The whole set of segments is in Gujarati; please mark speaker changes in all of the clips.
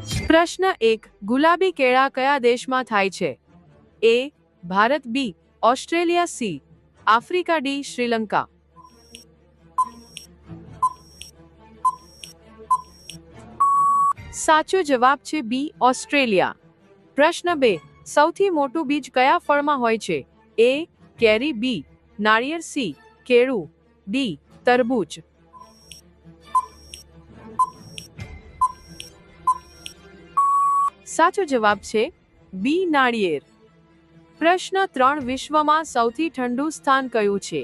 Speaker 1: પ્રશ્ન 1. ગુલાબી કેળા કયા દેશમાં થાય છે? A Bharat, B Australia, C Africa, D Sri Lanka. સાચો જવાબ છે બી ઓસ્ટ્રેલિયા. પ્રશ્ન 2. સૌથી મોટું બીજ કયા ફળમાં હોય છે? એ કેરી, બી નાળિયેર, સી કેળું, ડી તરબૂચ. સાચો જવાબ છે બી નાળિયેર. પ્રશ્ન 3. વિશ્વમાં સૌથી ઠંડુ સ્થાન કયું છે?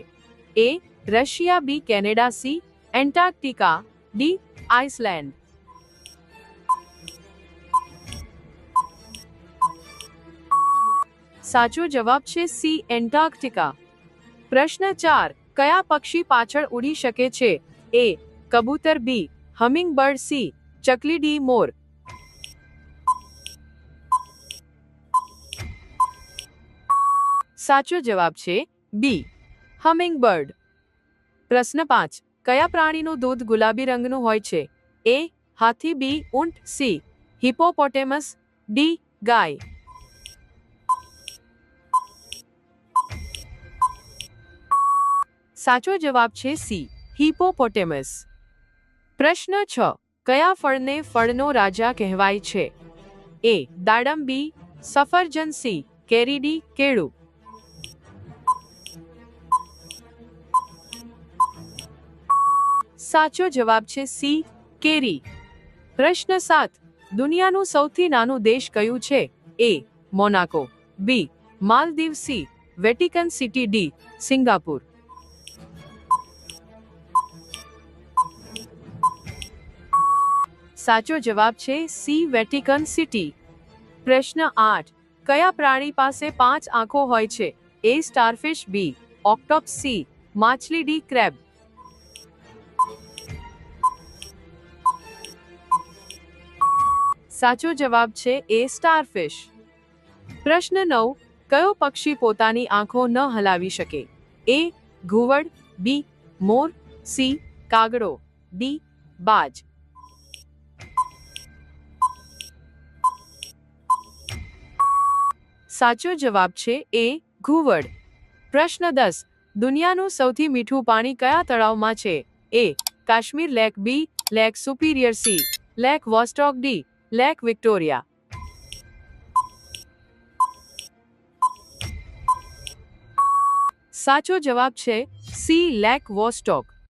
Speaker 1: A Russia, B Canada, C Antarctica, D Iceland. સાચો જવાબ છે સી એન્ટાર્કટિકા. પ્રશ્ન 4. કયા પક્ષી પાછળ ઉડી શકે છે? એ કબૂતર, બી હમિંગબર્ડ, સી ચકલી, ડી મોર. સાચો જવાબ છે બી હમિંગબર્ડ. પ્રશ્ન 5. કયા પ્રાણીનું દૂધ ગુલાબી રંગનું હોય છે? એ હાથી, બી ઊંટ, સી હિપોપોટેમસ, ડી ગાય. સાચો જવાબ છે સી હિપોપોટેમસ. પ્રશ્ન 6. કયા ફળને ફળનો રાજા કહેવાય છે? એ દાડમ, બી સફરજન, સી કેરી, ડી કેળું. સાચો જવાબ છે સી કેરી. પ્રશ્ન 7. દુનિયાનું સૌથી નાનું દેશ કયું છે? A Monaco, B Maldives, C Vatican City, D Singapore. સાચો જવાબ છે સી વેટિકન સિટી. પ્રશ્ન 8. કયા પ્રાણી પાસે 5 આંખો હોય છે? એ સ્ટારફિશ, બી ઓક્ટોપસ, સી માછલી, ડી ક્રેબ. સાચો જવાબ છે એ સ્ટારફિશ. પ્રશ્ન 9. કયો પક્ષી પોતાની આંખો ન હલાવી શકે? એ ઘુવડ, બી મોર, સી કાગડો, ડી બાજ. સાચો જવાબ છે એ ઘુવડ. પ્રશ્ન 10. દુનિયાનું સૌથી મીઠું પાણી કયા તળાવમાં છે? A Kashmir lake, B Lake Superior, C Lake Vostok, D Lake Victoria. સાચો જવાબ છે સી લેક વોસ્ટોક.